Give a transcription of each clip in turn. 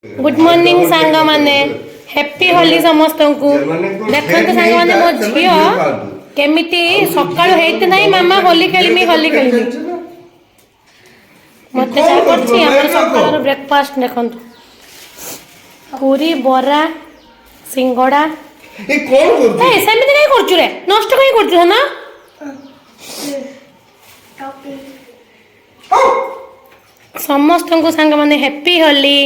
Good morning सांग माने happy Holi समस्त को देखते सांग माने मो झियो केमिति सकाळु हेत नाही मामा होली खेलिमी मते जा करछि हमर सकाळर ब्रेकफास्ट देखंतु पूरी बोरा सिंगड़ा ए कोन करछु ए सेमिति नै करछु रे नष्ट कई करछु ना समस्त को सांग माने हैप्पी होली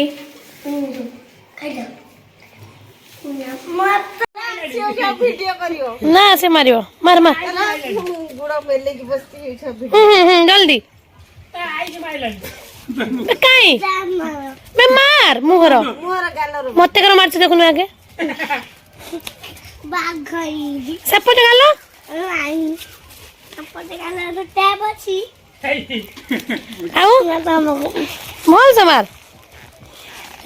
ना से मारियो मार मार जल्दी कहीं मैं मार मुहर मत कर मारछ देखुन आगे सेपट गालो आउ मोल से मार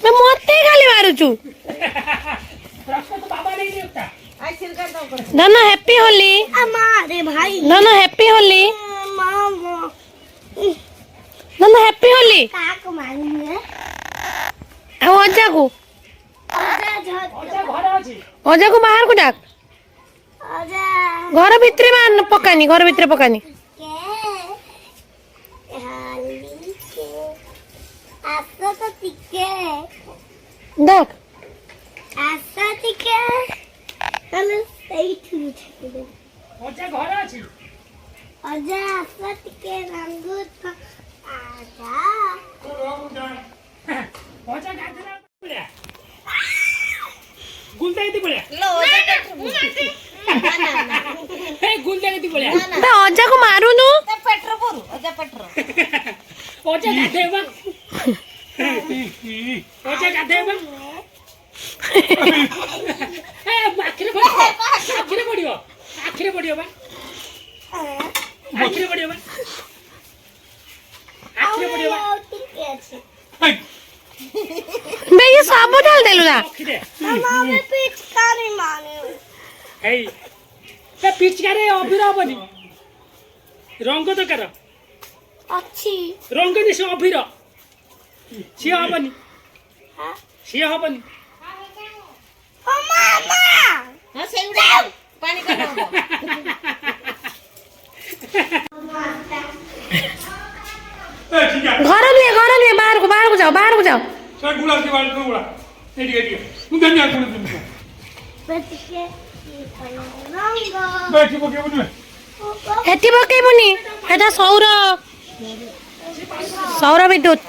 मैं मते खाली मारुछु नाना हैप्पी होली हमारे भाई नाना हैप्पी होली नाना हैप्पी होली काको मारिए आ अजा को अजा को बाहर को डाक घर भितरे मान पकानी घर भितरे पकानी देख आशा टिके चलो सही ठीक ओजा घर अछि अजा आशा टिके रंगू तो आजा तो रंग डाल ओजा गाजरा पड़े गुलदा केती पड़े लो ओजा ए गुलदा केती पड़े बे अजा को मारुनु पेट्रो परू अजा पेट्रो ओजा गाधेबा ओजा गाधेबा ए आखिरे पड़ियो आखिरे पड़ियो बा आखिरे पड़ियो बा आखिरे पड़ियो बा ठीक है बे ये सब डाल देलु ना आखिरे हमारे पिचकारी माने ए ते पिचकारे अभिरा बनी रंग तो कर अच्छी रंग नि से अभिरा सी हबनी हां सी हबनी ओ मामा हां सेउडा पानी कर ए ठीक है घर लिए बाहर को जाओ सर गुला के बाल गुला एडी मुंह धनिया गुला दिन पिचके रंग बैठी बोके बुने हेती पके बुनी एटा सौर विद्युत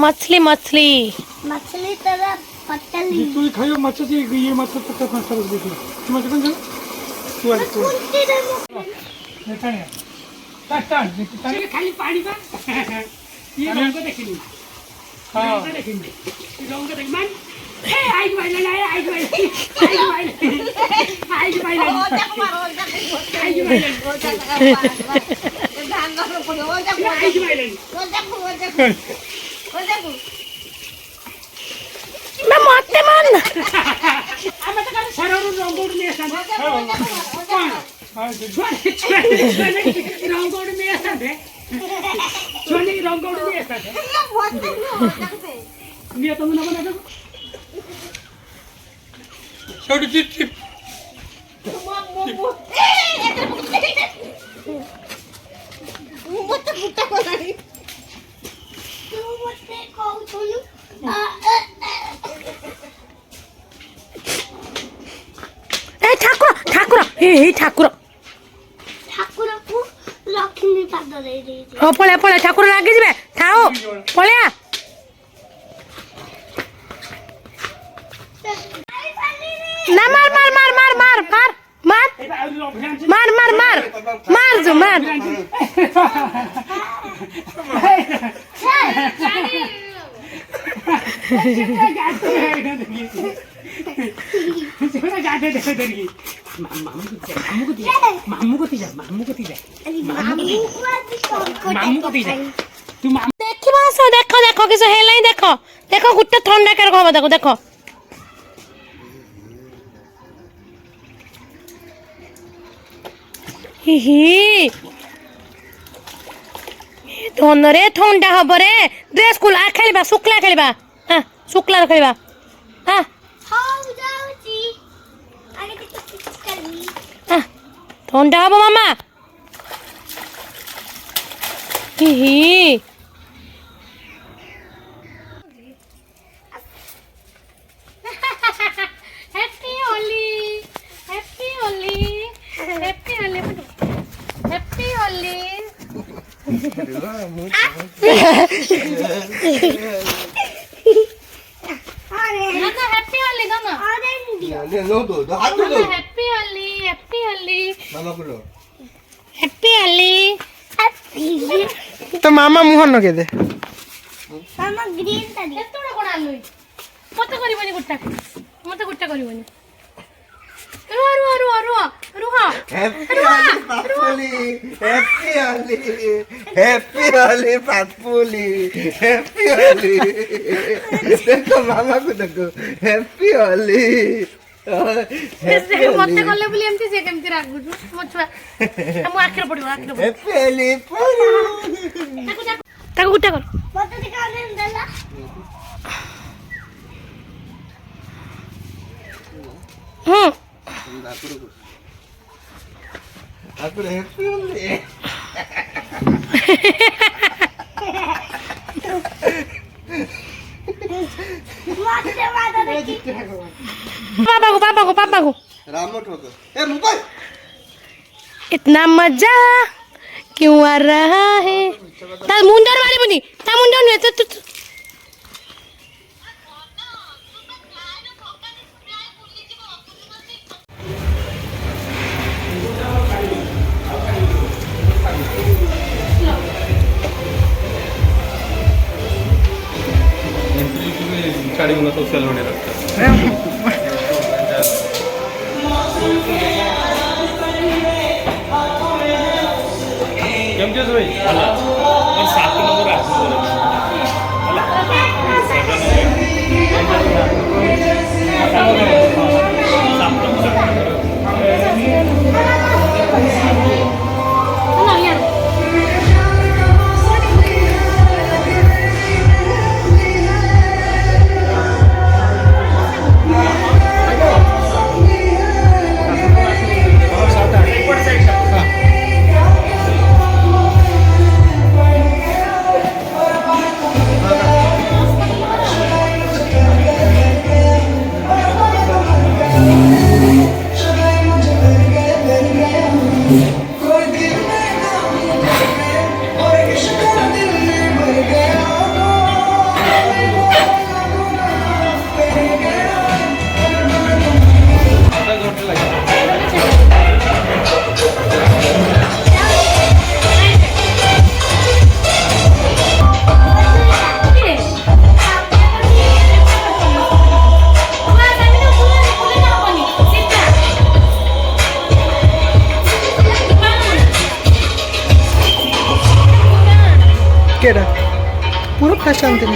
मछली मछली तरह पतली तू खायो मच्छी से ये मच्छी पत्ता पांच साल देख ले तू मत कौन तू आ तू कुंती रे नेता ने टाटा खाली पानी बा ये रंग देखिनी हां रंग देखिनी रंग देख मान ए आई भाई ओजा को मारो ओजा धान कर पड़ो ओजा को ओजा को मैं मते मान आमे तो सरर रंगोड में आसान रंगोड में आसान है छोनी रंगोड में आसान है निया तुम ना बना दो छोटी चिप मत फुटा कोलानी तू मते कहू सुनु ए ठाकुर ठाकुर ठाकुर को लक्ष्मी पाद दे दे हो पळे ठाकुर लागी जिवे थाओ पळेया ना मार जो मार मामू को तीजा तू देखिबा सो देखो किस हेलै देखो गुट्टे ठंडा कर कहबा देखो ही ଧନରେ ଥଣ୍ଡା ହବ ରେ ଡ୍ରେସ୍ ସ୍କୁଲ ଖେଳିବା ଶୁକ୍ଲା ଖେଳିବା ଶୁକ୍ଲାର ଖେଳିବା ହଉ ଯାଉଛି ଆଣିକି ପିଚକାରୀ ଥଣ୍ଡା ହବ ମାମା ହି happy Holi happy Holi happy Holi happy Holi गाना हैप्पी होली गाना happy Holi happy Holi happy Holi तो मामा मुहर नगे दे ମାମା ଗ୍ରୀନ୍ ଶାଢ଼ୀ କେତେଟା କଣ ଆଲୁଇ ମତେ କରିବନି ଗୁଟା ମତେ ଗୁଟା କରିବନି ରୁହ ରୁହ ରୁହ ରୁହ ରୁହ हैप्पी होली पापुली हैप्पी होली देखो मामा को देखो हैप्पी होली ମତେ କଲେ ବୋଲି ଏମିତି ସେ କେମିତି ରାଗୁଛୁ ମୋ ଛୁଆ ମୋ ଆଖିରେ ପଡିବ हैप्पी होली ତାକୁ ଗୁଟା କର ମତେ ଟିକେ ଅନେଇ ଦେଲା ହୁଁ आकुर हैप्पी होली ମତେ ବାଦ ଦେଖି पापा को रामो ठोको ए मोबाइल इतना मजा क्यों आ रहा है ता मुंडर वाली बुनी ता मुंडर नहीं तो गाड़ी में सोशल होने लगता है केमती अस भाई भला और 7 नंबर आसो भला ना यार केड़ा पूरा फैशन थे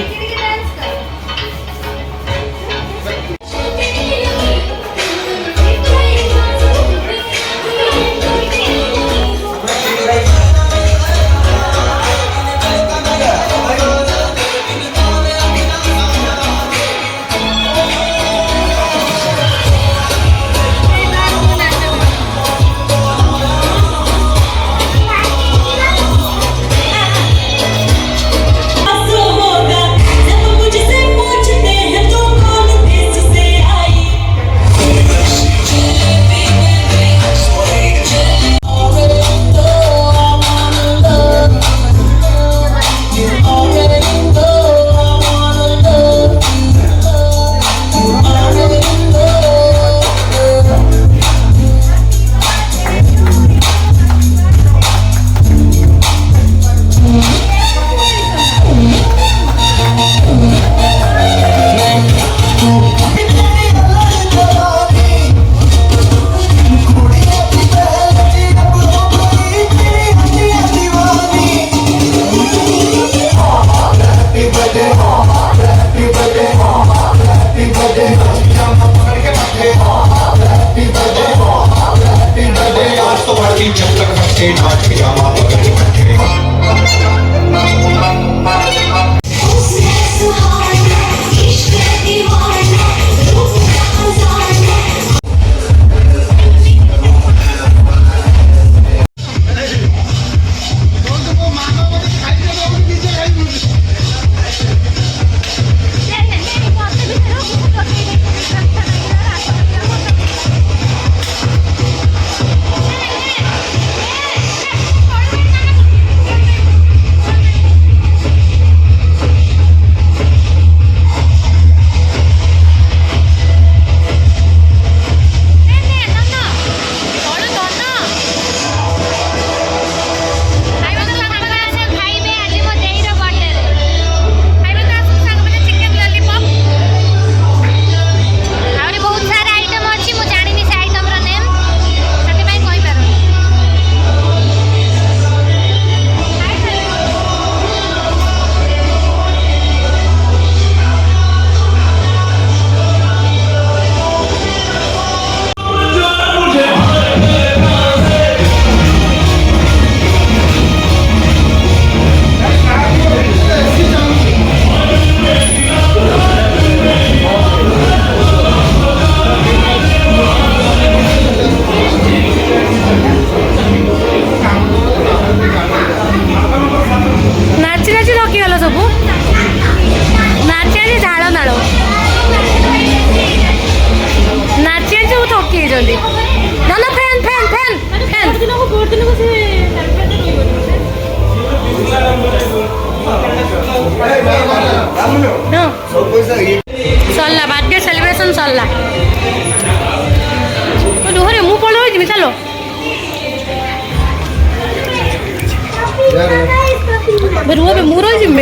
ସବୁ ନାଚି ଆଜି ଝାଳ ନାଳ ନାଚି ଆଜି ସବୁ ଥକି ଯାଇଛନ୍ତି। ଧନ ଫ୍ୟାନ୍ ଫ୍ୟାନ୍ ଫ୍ୟାନ୍ ଫ୍ୟାନ୍ ସରିଲା ବାର୍ଥଡେ ସେଲିବ୍ରେସନ୍ ସରିଲା। ରୁହରେ ମୁଁ ପଳେଇ ଯିବି ଚାଲ। ରୁହ ମୁଁ ରହିଯିବି